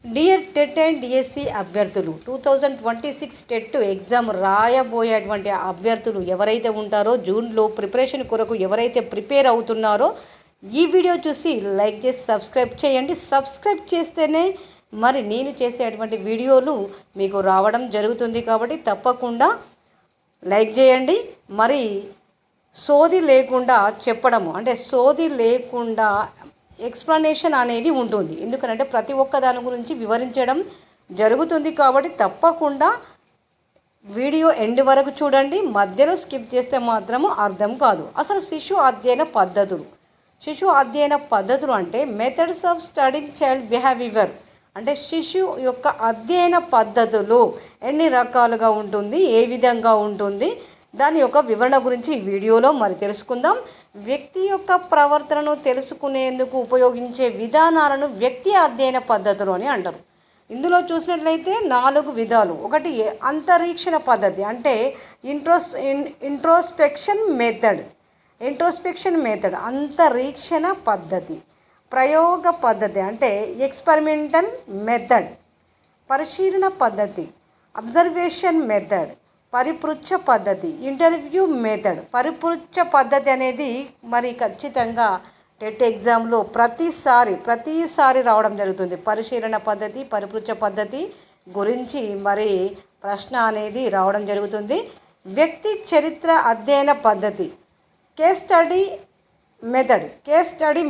Dear TET and DSC అభ్యర్థులు 2026 TET exam రాయబోయేటువంటి అభ్యర్థులు ఎవరైతే ఉంటారో జూన్లో ప్రిపరేషన్ కొరకు ఎవరైతే ప్రిపేర్ అవుతున్నారో ఈ వీడియో చూసి లైక్ చేసి సబ్స్క్రైబ్ చేయండి. సబ్స్క్రైబ్ చేస్తేనే మరి నేను చేసేటువంటి వీడియోలు మీకు రావడం జరుగుతుంది కాబట్టి తప్పకుండా లైక్ చేయండి. మరి సోది లేకుండా చెప్పడము అంటే సోది లేకుండా ఎక్స్ప్లెనేషన్ అనేది ఉంటుంది. ఎందుకంటే ప్రతి ఒక్క దాని గురించి వివరించడం జరుగుతుంది కాబట్టి తప్పకుండా వీడియో ఎండ్ వరకు చూడండి. మధ్యలో స్కిప్ చేస్తే మాత్రము అర్థం కాదు. అసలు శిశు అధ్యయన పద్ధతులు అంటే methods of studying child behaviour అంటే శిశువు యొక్క అధ్యయన పద్ధతులు ఎన్ని రకాలుగా ఉంటుంది, ఏ విధంగా ఉంటుంది, దాని యొక్క వివరణ గురించి ఈ వీడియోలో మరి తెలుసుకుందాం. వ్యక్తి యొక్క ప్రవర్తనను తెలుసుకునేందుకు ఉపయోగించే విధానాలను వ్యక్తి అధ్యయన పద్ధతులు అని అంటారు. ఇందులో చూసినట్లయితే 4 విధాలు. ఒకటి అంతరీక్షణ పద్ధతి అంటే ఇంట్రోస్పెక్షన్ మెథడ్ అంతరీక్షణ పద్ధతి. ప్రయోగ పద్ధతి అంటే ఎక్స్పెరిమెంటల్ మెథడ్. పరిశీలన పద్ధతి అబ్జర్వేషన్ మెథడ్. పరిపృచ్ఛ పద్ధతి ఇంటర్వ్యూ మెథడ్. పరిపృచ్ఛ పద్ధతి అనేది మరి ఖచ్చితంగా టెట్ ఎగ్జామ్లో ప్రతిసారి రావడం జరుగుతుంది. పరిశీలన పద్ధతి పరిపృచ్ఛ పద్ధతి గురించి మరి ప్రశ్న అనేది రావడం జరుగుతుంది. వ్యక్తి చరిత్ర అధ్యయన పద్ధతి కేస్ స్టడీ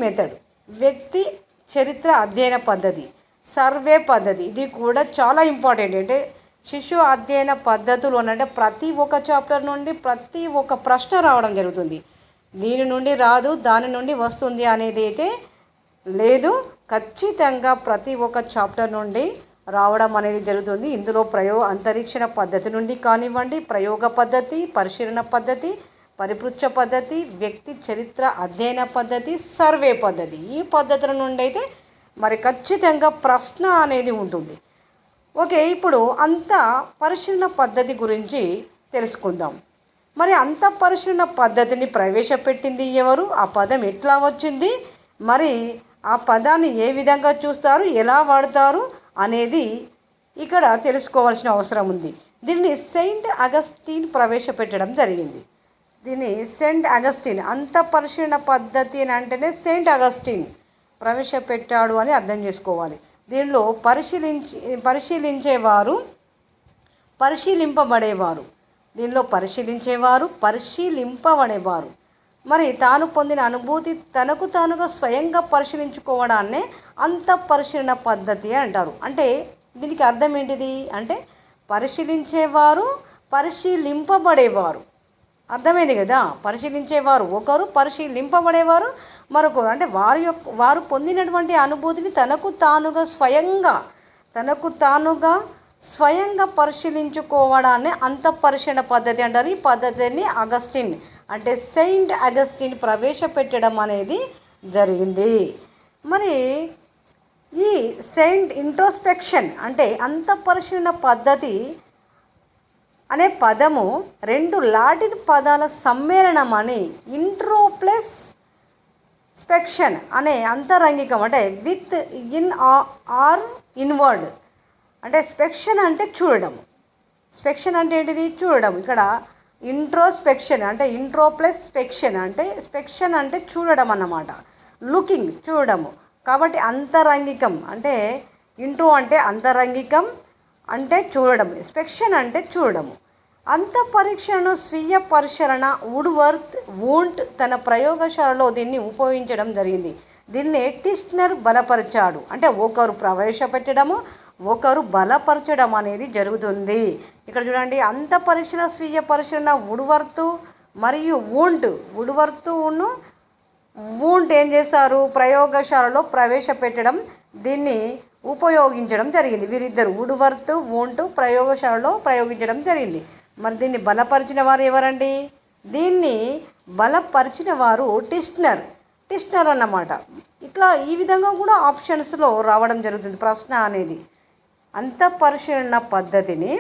మెథడ్. వ్యక్తి చరిత్ర అధ్యయన పద్ధతి. సర్వే పద్ధతి ఇది కూడా చాలా ఇంపార్టెంట్. అంటే శిశు అధ్యయన పద్ధతులు అంటే ప్రతి ఒక్క చాప్టర్ నుండి ప్రతి ఒక్క ప్రశ్న రావడం జరుగుతుంది. దీని నుండి రాదు దాని నుండి వస్తుంది అనేది అయితే లేదు. ఖచ్చితంగా ప్రతి ఒక్క చాప్టర్ నుండి రావడం అనేది జరుగుతుంది. ఇందులో అంతరీక్షణ పద్ధతి నుండి కానివ్వండి, ప్రయోగ పద్ధతి, పరిశీలన పద్ధతి, పరిపృచ్ఛ పద్ధతి, వ్యక్తి చరిత్ర అధ్యయన పద్ధతి, సర్వే పద్ధతి, ఈ పద్ధతుల నుండి అయితే మరి ఖచ్చితంగా ప్రశ్న అనేది ఉంటుంది. ఓకే, ఇప్పుడు అంత పరిశీలన పద్ధతి గురించి తెలుసుకుందాం. మరి అంత పరిశీలన పద్ధతిని ప్రవేశపెట్టింది ఎవరు, ఆ పదం ఎట్లా వచ్చింది, మరి ఆ పదాన్ని ఏ విధంగా చూస్తారు, ఎలా వాడతారు అనేది ఇక్కడ తెలుసుకోవాల్సిన అవసరం ఉంది. దీన్ని సెయింట్ అగస్టిన్ ప్రవేశపెట్టడం జరిగింది. సెయింట్ అగస్టిన్ అంత పరిశీలన పద్ధతి అని అంటేనే సెయింట్ అగస్టిన్ ప్రవేశపెట్టాడు అని అర్థం చేసుకోవాలి. దీనిలో పరిశీలింపబడేవారు మరి తాను పొందిన అనుభూతి తనకు తానుగా స్వయంగా పరిశీలించుకోవడాన్నే అంత పరిశీలన పద్ధతి అంటారు. అంటే దీనికి అర్థం ఏంటిది అంటే పరిశీలించేవారు, పరిశీలింపబడేవారు. అర్థమైంది కదా. పరిశీలించేవారు ఒకరు, పరిశీలింపబడేవారు మరొకరు. అంటే వారు పొందినటువంటి అనుభూతిని తనకు తానుగా స్వయంగా పరిశీలించుకోవడాన్ని అంతఃపరిశీలన పద్ధతి అంటారు. ఈ పద్ధతిని అగస్టిన్ అంటే సెయింట్ అగస్టిన్ ప్రవేశపెట్టడం అనేది జరిగింది. మరి ఈ సెయింట్ ఇంట్రోస్పెక్షన్ అంటే అంతఃపరిశీలన పద్ధతి అనే పదము 2 లాటిన్ పదాల సమ్మేళనం అని ఇంట్రో ప్లస్ స్పెక్షన్ అనే అంతరంగికం అంటే విత్ ఇన్ ఆర్ ఇన్వర్డ్ అంటే స్పెక్షన్ అంటే చూడడం. స్పెక్షన్ అంటే ఏంటిది చూడడం. ఇక్కడ ఇంట్రోస్పెక్షన్ అంటే ఇంట్రో ప్లస్ స్పెక్షన్ అంటే చూడడం అన్నమాట. లుకింగ్ చూడడము. కాబట్టి అంతరంగికం అంటే ఇంట్రో అంటే అంతరంగికం అంటే చూడడం, స్పెక్షన్ అంటే చూడడము. అంతఃపరీక్షను స్వీయ పరిశీలన వూంట్ తన ప్రయోగశాలలో దీన్ని ఉపయోగించడం జరిగింది. దీన్ని టిస్నర్ బలపరిచాడు. అంటే ఒకరు ప్రవేశపెట్టడము, ఒకరు బలపరచడం అనేది జరుగుతుంది. ఇక్కడ చూడండి, అంతఃపరీక్షణ స్వీయ పరిశీలన వుడ్వర్త్ మరియు వూంట్ ఏం చేశారు, ప్రయోగశాలలో ప్రవేశపెట్టడం, దీన్ని ఉపయోగించడం జరిగింది. వీరిద్దరు వూంట్ ప్రయోగశాలలో ప్రయోగించడం జరిగింది. మరి దీన్ని బలపరిచిన వారు ఎవరండి? దీన్ని బలపరిచిన వారు టిస్నర్ అన్నమాట. ఇట్లా ఈ విధంగా కూడా ఆప్షన్స్లో రావడం జరుగుతుంది ప్రశ్న అనేది. అంతఃపరిశీలన పద్ధతిని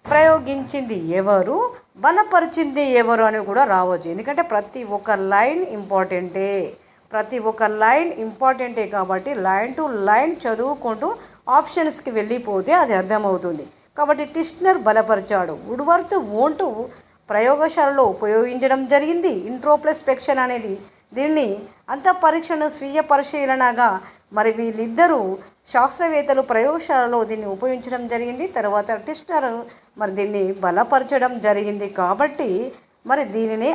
ప్రయోగించింది ఎవరు, బలపరిచింది ఎవరు అని కూడా రావచ్చు. ఎందుకంటే ప్రతి ఒక్క లైన్ ఇంపార్టెంటే. ప్రతి ఒక్క లైన్ ఇంపార్టెంటే కాబట్టి లైన్ టు లైన్ చదువుకుంటూ ఆప్షన్స్కి వెళ్ళిపోతే అది అర్థమవుతుంది. కాబట్టి టిష్నర్ బలపరిచాడు. వుడ్వర్త్ వోంటు ప్రయోగశాలలో ఉపయోగించడం జరిగింది. ఇంట్రోస్పెక్షన్ అనేది దీన్ని అంత పరీక్షను స్వీయ పరిశీలనగా మరి వీళ్ళిద్దరూ శాస్త్రవేత్తలు ప్రయోగశాలలో దీన్ని ఉపయోగించడం జరిగింది. తర్వాత టిష్నర్ మరి దీన్ని బలపరచడం జరిగింది. కాబట్టి మరి దీనిని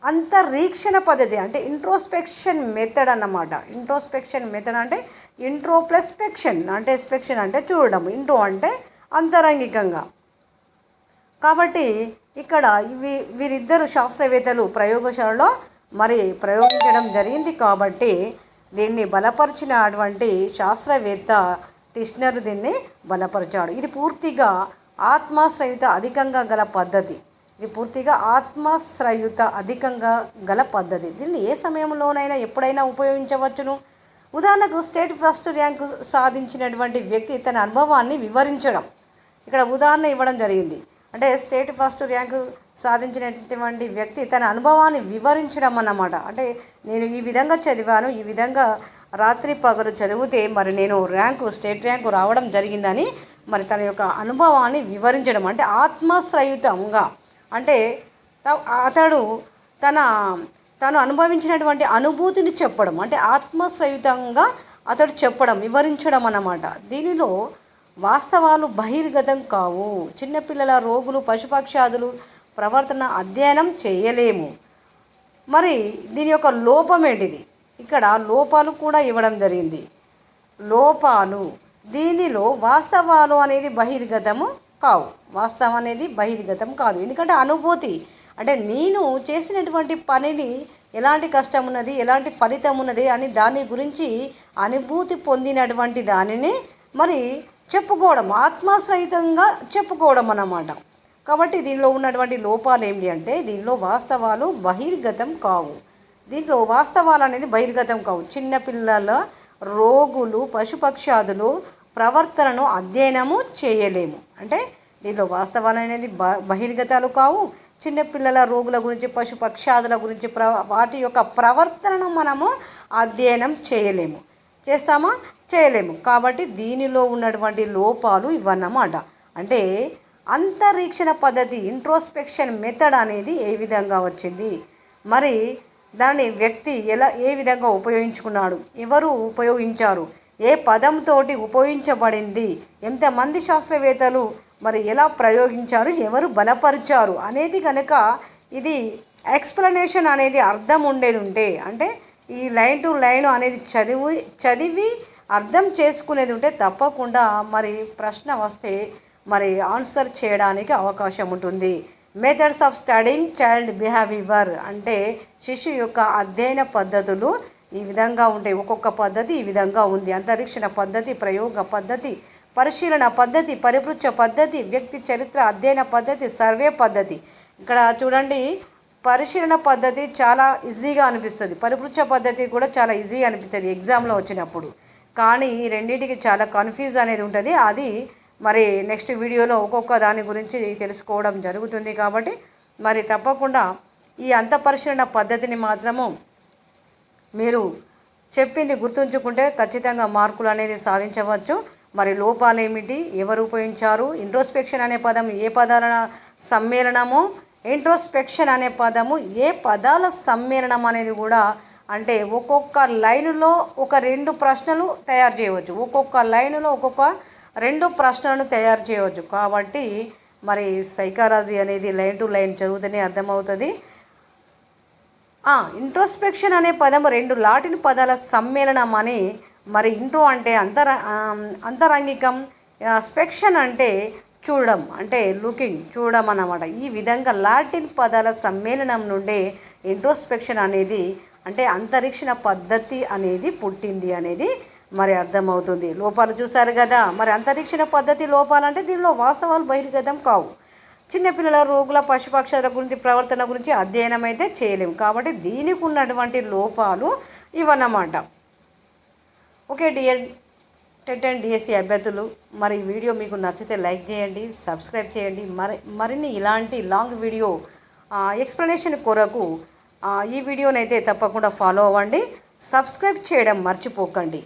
అంతరీక్షణ పద్ధతి అంటే ఇంట్రోస్పెక్షన్ మెథడ్ అన్నమాట. ఇంట్రోస్పెక్షన్ మెథడ్ అంటే ఇంట్రో ప్లస్ స్పెక్షన్ అంటే స్పెక్షన్ అంటే చూడడం, ఇంట్రో అంటే అంతరంగికంగా. కాబట్టి ఇక్కడ వీరిద్దరు శాస్త్రవేత్తలు ప్రయోగశాలలో మరి ప్రయోగించడం జరిగింది. కాబట్టి దీన్ని బలపరిచినటువంటి శాస్త్రవేత్త టిష్నర్ దీన్ని బలపరిచాడు. ఇది పూర్తిగా ఆత్మాశ్రయుత అధికంగా గల పద్ధతి. దీన్ని ఏ సమయంలోనైనా ఎప్పుడైనా ఉపయోగించవచ్చును. ఉదాహరణకు స్టేట్ ఫస్ట్ ర్యాంకు సాధించినటువంటి వ్యక్తి తన అనుభవాన్ని వివరించడం. ఇక్కడ ఉదాహరణ ఇవ్వడం జరిగింది. అంటే స్టేట్ ఫస్ట్ ర్యాంకు సాధించినటువంటి వ్యక్తి తన అనుభవాన్ని వివరించడం అన్నమాట. అంటే నేను ఈ విధంగా చదివాను, ఈ విధంగా రాత్రి పగలు చదివితే మరి నేను స్టేట్ ర్యాంకు రావడం జరిగిందని మరి తన యొక్క అనుభవాన్ని వివరించడం. అంటే ఆత్మాశ్రయుతంగా అంటే అతడు తను అనుభవించినటువంటి అనుభూతిని చెప్పడం, అంటే ఆత్మశ్రయుతంగా అతడు చెప్పడం, వివరించడం అన్నమాట. దీనిలో వాస్తవాలు బహిర్గతం కావు. చిన్నపిల్లల, రోగులు, పశుపక్షాదులు ప్రవర్తన అధ్యయనం చేయలేము. మరి దీని యొక్క లోపం ఏంటిది? ఇక్కడ లోపాలు కూడా ఇవ్వడం జరిగింది. లోపాలు దీనిలో వాస్తవాలు అనేది బహిర్గతము కావు. వాస్తవం అనేది బహిర్గతం కాదు. ఎందుకంటే అనుభూతి అంటే నేను చేసినటువంటి పనిని ఎలాంటి కష్టం ఉన్నది, ఎలాంటి ఫలితం ఉన్నది అని దాని గురించి అనుభూతి పొందినటువంటి దానిని మరి చెప్పుకోవడం, ఆత్మాశ్రయితంగా చెప్పుకోవడం అన్నమాట. కాబట్టి దీనిలో ఉన్నటువంటి లోపాలు ఏమిటి అంటే దీనిలో వాస్తవాలు బహిర్గతం కావు. దీంట్లో వాస్తవాలు అనేది బహిర్గతం కావు. చిన్నపిల్లల, రోగులు, పశుపక్షాదులు ప్రవర్తనను అధ్యయనము చేయలేము. అంటే దీంట్లో వాస్తవాలు అనేది బహిర్గతాలు కావు. చిన్నపిల్లల, రోగుల గురించి, పశుపక్షాదుల గురించి వాటి యొక్క ప్రవర్తనను మనము అధ్యయనం చేయలేము. చేస్తామా? చేయలేము. కాబట్టి దీనిలో ఉన్నటువంటి లోపాలు ఇవన్నమాట. అంటే అంతరీక్షణ పద్ధతి ఇంట్రోస్పెక్షన్ మెథడ్ అనేది ఏ విధంగా వచ్చింది, మరి దాన్ని వ్యక్తి ఏ విధంగా ఉపయోగించుకున్నాడు, ఎవరు ఉపయోగించారు, ఏ పదంతో ఉపయోగించబడింది, ఎంతమంది శాస్త్రవేత్తలు మరి ఎలా ప్రయోగించారు, ఎవరు బలపరిచారు అనేది కనుక ఇది ఎక్స్ప్లెనేషన్ అనేది అర్థం ఉండేది ఉంటే, అంటే ఈ లైన్ టు లైన్ అనేది చదివి అర్థం చేసుకునేది ఉంటే తప్పకుండా మరి ప్రశ్న వస్తే మరి ఆన్సర్ చేయడానికి అవకాశం ఉంటుంది. Methods of studying child behaviour అంటే శిశువు యొక్క అధ్యయన పద్ధతులు ఈ విధంగా ఉంటాయి. ఒక్కొక్క పద్ధతి ఈ విధంగా ఉంది. అంతరీక్షణ పద్ధతి, ప్రయోగ పద్ధతి, పరిశీలన పద్ధతి, పరిపృచ్ఛ పద్ధతి, వ్యక్తి చరిత్ర అధ్యయన పద్ధతి, సర్వే పద్ధతి. ఇక్కడ చూడండి, పరిశీలన పద్ధతి చాలా ఈజీగా అనిపిస్తుంది, పరిపృచ్ఛ పద్ధతి కూడా చాలా ఈజీగా అనిపిస్తుంది ఎగ్జామ్లో వచ్చినప్పుడు. కానీ ఈ రెండింటికి చాలా కన్ఫ్యూజ్ అనేది ఉంటుంది. అది మరి నెక్స్ట్ వీడియోలో ఒక్కొక్క దాని గురించి తెలుసుకోవడం జరుగుతుంది. కాబట్టి మరి తప్పకుండా ఈ అంతఃపరిశీలన పద్ధతిని మాత్రము మీరు చెప్పింది గుర్తుంచుకుంటే ఖచ్చితంగా మార్కులు అనేది సాధించవచ్చు. మరి లోపాలు ఏమిటి, ఎవరు ఉపయోగించారు, ఇంట్రోస్పెక్షన్ అనే పదం ఏ పదాల సమ్మేళనము, ఇంట్రోస్పెక్షన్ అనే పదము ఏ పదాల సమ్మేళనం అనేది కూడా, అంటే ఒక్కొక్క లైనులో ఒక 2 ప్రశ్నలు తయారు చేయవచ్చు, ఒక్కొక్క లైనులో ఒక్కొక్క 2 ప్రశ్నలను తయారు చేయవచ్చు. కాబట్టి మరి సైకాలజీ అనేది లైన్ టు లైన్ చదువుతూనే అర్థమవుతుంది. ఇంట్రోస్పెక్షన్ అనే పదం 2 లాటిన్ పదాల సమ్మేళనం అని. మరి ఇంట్రో అంటే అంతరంగికం, స్పెక్షన్ అంటే చూడడం, అంటే లుకింగ్, చూడడం అన్నమాట. ఈ విధంగా లాటిన్ పదాల సమ్మేళనం నుండే ఇంట్రోస్పెక్షన్ అనేది అంటే అంతరీక్షణ పద్ధతి అనేది పుట్టింది అనేది మరి అర్థమవుతుంది. లోపాలు చూశారు కదా. మరి అంతరీక్షణ పద్ధతి లోపాలంటే దీనిలో వాస్తవాలు బహిర్గతం కావు. చిన్నపిల్లల, రోగుల, పశుపక్షాల గురించి ప్రవర్తన గురించి అధ్యయనం అయితే చేయలేము. కాబట్టి దీనికి ఉన్నటువంటి లోపాలు ఇవన్నమాట. Okay dear TET and DSC అభ్యర్థులు, మరి వీడియో మీకు నచ్చితే లైక్ చేయండి, సబ్స్క్రైబ్ చేయండి. మరిన్ని ఇలాంటి లాంగ్ వీడియో ఎక్స్ప్లెనేషన్ కొరకు ఈ వీడియోనైతే తప్పకుండా ఫాలో అవ్వండి. సబ్స్క్రైబ్ చేయడం మర్చిపోకండి.